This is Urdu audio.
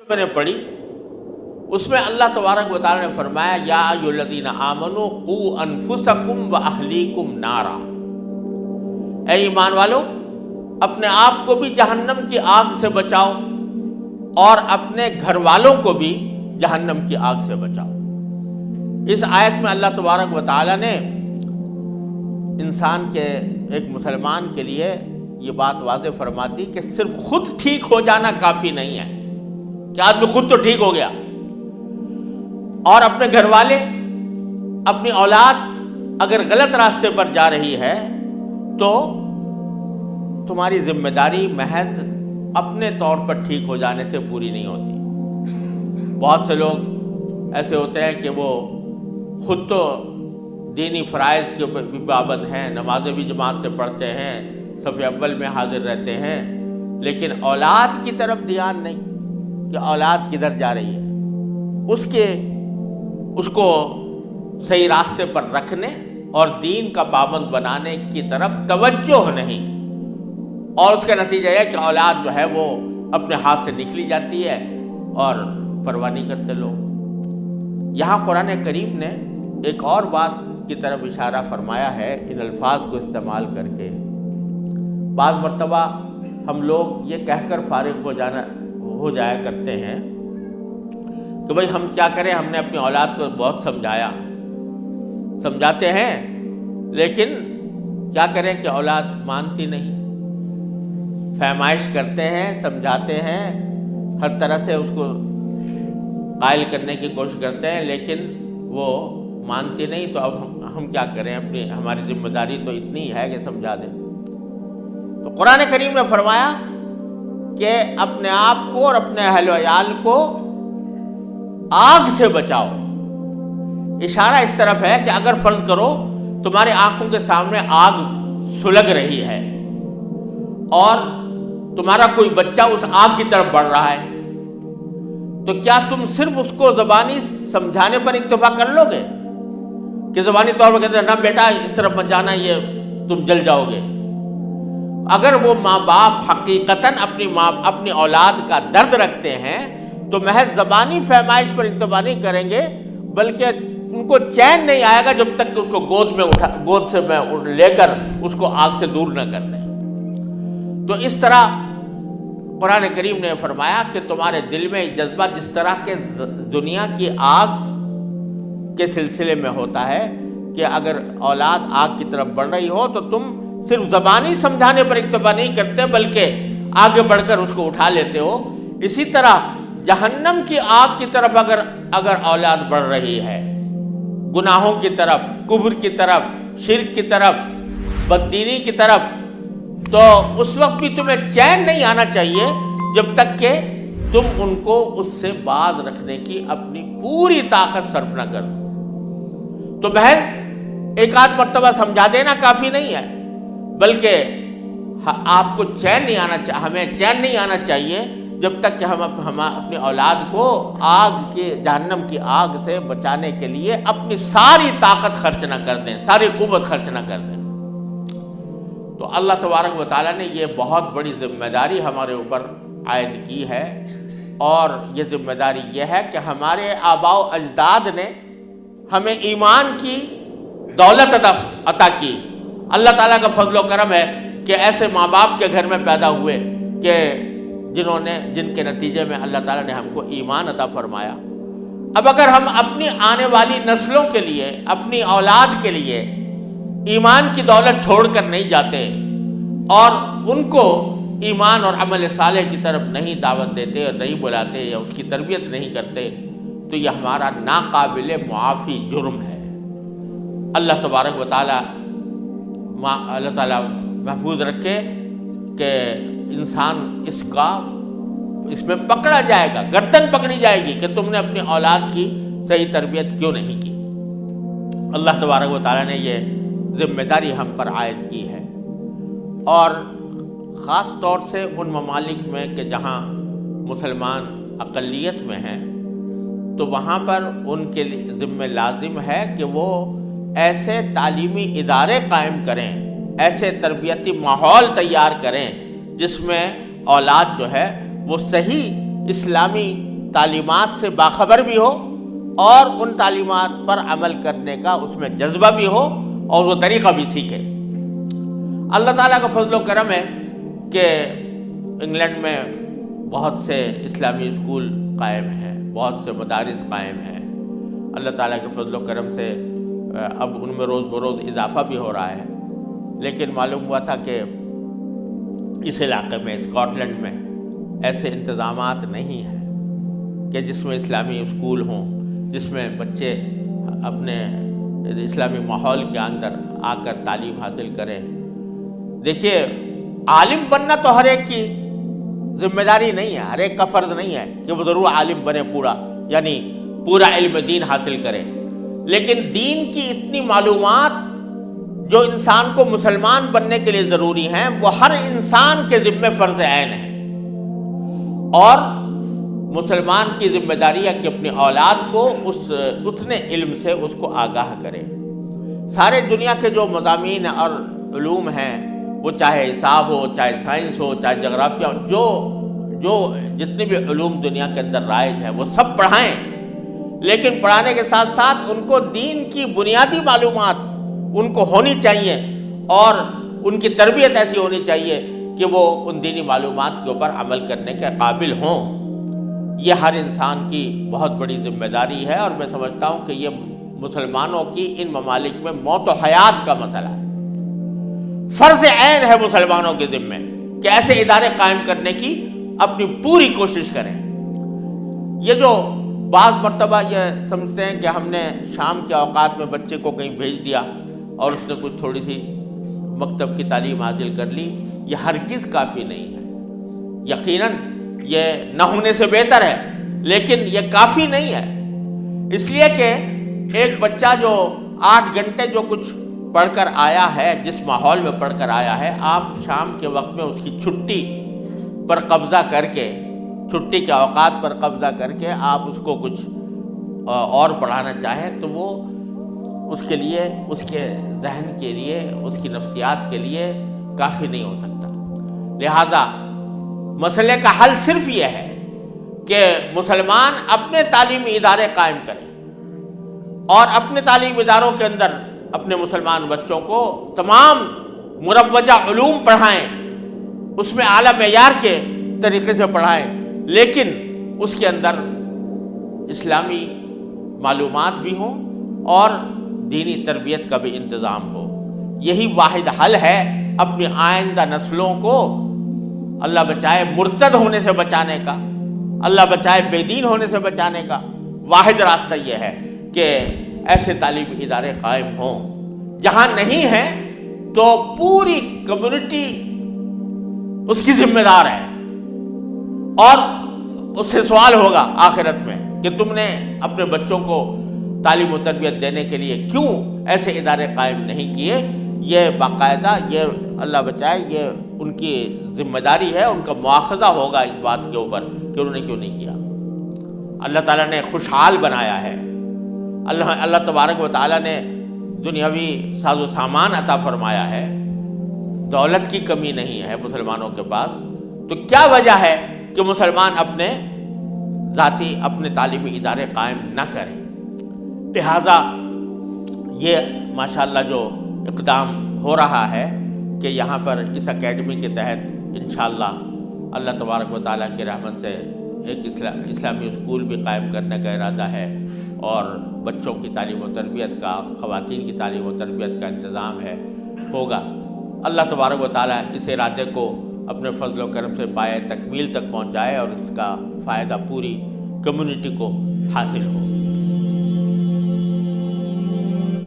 میں نے پڑھی، اس میں اللہ تبارک و تعالی نے فرمایا یا ایھا الذین آمنوا قوا انفسکم واہلیکم نارا، اے ایمان والو اپنے آپ کو بھی جہنم کی آگ سے بچاؤ اور اپنے گھر والوں کو بھی جہنم کی آگ سے بچاؤ۔ اس آیت میں اللہ تبارک و تعالی نے انسان کے، ایک مسلمان کے لیے یہ بات واضح فرما دی کہ صرف خود ٹھیک ہو جانا کافی نہیں ہے کہ آدمی خود تو ٹھیک ہو گیا، اور اپنے گھر والے، اپنی اولاد اگر غلط راستے پر جا رہی ہے تو تمہاری ذمہ داری محض اپنے طور پر ٹھیک ہو جانے سے پوری نہیں ہوتی۔ بہت سے لوگ ایسے ہوتے ہیں کہ وہ خود تو دینی فرائض کے بھی پابند ہیں، نمازیں بھی جماعت سے پڑھتے ہیں، صف اول میں حاضر رہتے ہیں، لیکن اولاد کی طرف دھیان نہیں کہ اولاد کدھر جا رہی ہے، اس کو صحیح راستے پر رکھنے اور دین کا پابند بنانے کی طرف توجہ نہیں، اور اس کا نتیجہ یہ کہ اولاد جو ہے وہ اپنے ہاتھ سے نکلی جاتی ہے اور پرواہ نہیں کرتے لوگ۔ یہاں قرآن کریم نے ایک اور بات کی طرف اشارہ فرمایا ہے ان الفاظ کو استعمال کر کے۔ بعض مرتبہ ہم لوگ یہ کہہ کر فارغ ہو جایا کرتے ہیں کہ بھئی ہم کیا کریں، ہم نے اپنی اولاد کو بہت سمجھاتے ہیں، لیکن کیا کریں کہ اولاد مانتی نہیں، فہمائش کرتے ہیں، سمجھاتے ہیں، ہر طرح سے اس کو قائل کرنے کی کوشش کرتے ہیں، لیکن وہ مانتی نہیں، تو اب ہم کیا کریں، ہماری ذمہ داری تو اتنی ہے کہ سمجھا دیں۔ تو قرآن کریم نے فرمایا کہ اپنے آپ کو اور اپنے اہل و عیال کو آگ سے بچاؤ۔ اشارہ اس طرف ہے کہ اگر فرض کرو تمہارے آنکھوں کے سامنے آگ سلگ رہی ہے اور تمہارا کوئی بچہ اس آگ کی طرف بڑھ رہا ہے، تو کیا تم صرف اس کو زبانی سمجھانے پر اکتفا کر لو گے کہ زبانی طور پر کہتے ہیں نہ بیٹا اس طرف مت جانا، یہ تم جل جاؤ گے؟ اگر وہ ماں باپ حقیقتاً اپنی اولاد کا درد رکھتے ہیں تو محض زبانی فہمائش پر اکتفا نہیں کریں گے، بلکہ ان کو چین نہیں آئے گا جب تک کہ اس کو گود سے میں لے کر اس کو آگ سے دور نہ کر دیں۔ تو اس طرح قرآن کریم نے فرمایا کہ تمہارے دل میں جذبہ جس طرح کے دنیا کی آگ کے سلسلے میں ہوتا ہے کہ اگر اولاد آگ کی طرف بڑھ رہی ہو تو تم صرف زبانی سمجھانے پر اکتفا نہیں کرتے بلکہ آگے بڑھ کر اس کو اٹھا لیتے ہو، اسی طرح جہنم کی آگ کی طرف اگر اولاد بڑھ رہی ہے، گناہوں کی طرف، کفر کی طرف، شرک کی طرف، بددینی کی طرف، تو اس وقت بھی تمہیں چین نہیں آنا چاہیے جب تک کہ تم ان کو اس سے باز رکھنے کی اپنی پوری طاقت صرف نہ کر دو۔ تو محض ایک آدھ مرتبہ سمجھا دینا کافی نہیں ہے، بلکہ آپ کو ہمیں چین نہیں آنا چاہیے جب تک کہ ہم اپنی اولاد کو جہنم کی آگ سے بچانے کے لیے اپنی ساری طاقت خرچ نہ کر دیں، ساری قوت خرچ نہ کر دیں۔ تو اللہ تبارک و تعالیٰ نے یہ بہت بڑی ذمہ داری ہمارے اوپر عائد کی ہے، اور یہ ذمہ داری یہ ہے کہ ہمارے آباء و اجداد نے ہمیں ایمان کی دولت عطا کی۔ اللہ تعالیٰ کا فضل و کرم ہے کہ ایسے ماں باپ کے گھر میں پیدا ہوئے کہ جن کے نتیجے میں اللہ تعالیٰ نے ہم کو ایمان عطا فرمایا۔ اب اگر ہم اپنی آنے والی نسلوں کے لیے، اپنی اولاد کے لیے ایمان کی دولت چھوڑ کر نہیں جاتے اور ان کو ایمان اور عمل صالح کی طرف نہیں دعوت دیتے اور نہیں بلاتے یا اس کی تربیت نہیں کرتے، تو یہ ہمارا ناقابل معافی جرم ہے۔ اللہ تبارک و تعالیٰ محفوظ رکھے کہ انسان اس میں پکڑا جائے گا، گردن پکڑی جائے گی کہ تم نے اپنی اولاد کی صحیح تربیت کیوں نہیں کی۔ اللہ تبارک و تعالیٰ نے یہ ذمہ داری ہم پر عائد کی ہے، اور خاص طور سے ان ممالک میں کہ جہاں مسلمان اقلیت میں ہیں، تو وہاں پر ان کے ذمہ لازم ہے کہ وہ ایسے تعلیمی ادارے قائم کریں، ایسے تربیتی ماحول تیار کریں جس میں اولاد جو ہے وہ صحیح اسلامی تعلیمات سے باخبر بھی ہو اور ان تعلیمات پر عمل کرنے کا اس میں جذبہ بھی ہو اور وہ طریقہ بھی سیکھے۔ اللہ تعالیٰ کا فضل و کرم ہے کہ انگلینڈ میں بہت سے اسلامی اسکول قائم ہیں، بہت سے مدارس قائم ہیں۔ اللہ تعالیٰ کے فضل و کرم سے اب ان میں روز بروز اضافہ بھی ہو رہا ہے، لیکن معلوم ہوا تھا کہ اس علاقے میں اسکاٹ لینڈ میں ایسے انتظامات نہیں ہیں کہ جس میں اسلامی اسکول ہوں، جس میں بچے اپنے اسلامی ماحول کے اندر آ کر تعلیم حاصل کریں۔ دیکھیے، عالم بننا تو ہر ایک کی ذمہ داری نہیں ہے، ہر ایک کا فرض نہیں ہے کہ وہ ضرور عالم بنے پورا، یعنی پورا علم دین حاصل کرے، لیکن دین کی اتنی معلومات جو انسان کو مسلمان بننے کے لیے ضروری ہیں وہ ہر انسان کے ذمہ فرض عین ہے، اور مسلمان کی ذمہ داری ہے کہ اپنی اولاد کو اتنے علم سے اس کو آگاہ کرے۔ سارے دنیا کے جو مضامین اور علوم ہیں، وہ چاہے حساب ہو، چاہے سائنس ہو، چاہے جغرافیہ ہو، جو جتنے بھی علوم دنیا کے اندر رائج ہیں وہ سب پڑھائیں، لیکن پڑھانے کے ساتھ ساتھ ان کو دین کی بنیادی معلومات ان کو ہونی چاہیے، اور ان کی تربیت ایسی ہونی چاہیے کہ وہ ان دینی معلومات کے اوپر عمل کرنے کے قابل ہوں۔ یہ ہر انسان کی بہت بڑی ذمہ داری ہے، اور میں سمجھتا ہوں کہ یہ مسلمانوں کی ان ممالک میں موت و حیات کا مسئلہ ہے۔ فرض عین ہے مسلمانوں کے ذمہ کہ ایسے ادارے قائم کرنے کی اپنی پوری کوشش کریں۔ یہ جو بعض مرتبہ یہ سمجھتے ہیں کہ ہم نے شام کے اوقات میں بچے کو کہیں بھیج دیا اور اس نے کچھ تھوڑی سی مکتب کی تعلیم حاصل کر لی، یہ ہرگز کافی نہیں ہے۔ یقیناً یہ نہ ہونے سے بہتر ہے، لیکن یہ کافی نہیں ہے، اس لیے کہ ایک بچہ جو 8 گھنٹے جو کچھ پڑھ کر آیا ہے، جس ماحول میں پڑھ کر آیا ہے، آپ شام کے وقت میں اس کی چھٹی پر قبضہ کر کے، چھٹی کے اوقات پر قبضہ کر کے آپ اس کو کچھ اور پڑھانا چاہیں تو وہ اس کے لیے، اس کے ذہن کے لیے، اس کی نفسیات کے لیے کافی نہیں ہو سکتا۔ لہذا مسئلے کا حل صرف یہ ہے کہ مسلمان اپنے تعلیمی ادارے قائم کریں اور اپنے تعلیمی اداروں کے اندر اپنے مسلمان بچوں کو تمام مروجہ علوم پڑھائیں، اس میں اعلیٰ معیار کے طریقے سے پڑھائیں، لیکن اس کے اندر اسلامی معلومات بھی ہوں اور دینی تربیت کا بھی انتظام ہو۔ یہی واحد حل ہے اپنی آئندہ نسلوں کو اللہ بچائے مرتد ہونے سے بچانے کا، اللہ بچائے بے دین ہونے سے بچانے کا۔ واحد راستہ یہ ہے کہ ایسے تعلیمی ادارے قائم ہوں۔ جہاں نہیں ہیں تو پوری کمیونٹی اس کی ذمہ دار ہے، اور اس سے سوال ہوگا آخرت میں کہ تم نے اپنے بچوں کو تعلیم و تربیت دینے کے لیے کیوں ایسے ادارے قائم نہیں کیے۔ یہ باقاعدہ، یہ اللہ بچائے، یہ ان کی ذمہ داری ہے، ان کا مواخذہ ہوگا اس بات کے اوپر کہ انہوں نے کیوں نہیں کیا۔ اللہ تعالیٰ نے خوشحال بنایا ہے، اللہ تبارک و تعالیٰ نے دنیاوی ساز و سامان عطا فرمایا ہے، دولت کی کمی نہیں ہے مسلمانوں کے پاس، تو کیا وجہ ہے کہ مسلمان اپنے ذاتی اپنے تعلیمی ادارے قائم نہ کریں۔ لہٰذا یہ ماشاءاللہ جو اقدام ہو رہا ہے کہ یہاں پر اس اکیڈمی کے تحت انشاءاللہ اللہ تبارک و تعالیٰ کی رحمت سے ایک اسلامی اسکول بھی قائم کرنے کا ارادہ ہے، اور بچوں کی تعلیم و تربیت کا، خواتین کی تعلیم و تربیت کا انتظام ہوگا۔ اللہ تبارک و تعالیٰ اس ارادے کو اپنے فضل و کرم سے پائے تکمیل تک پہنچائے اور اس کا فائدہ پوری کمیونٹی کو حاصل ہو۔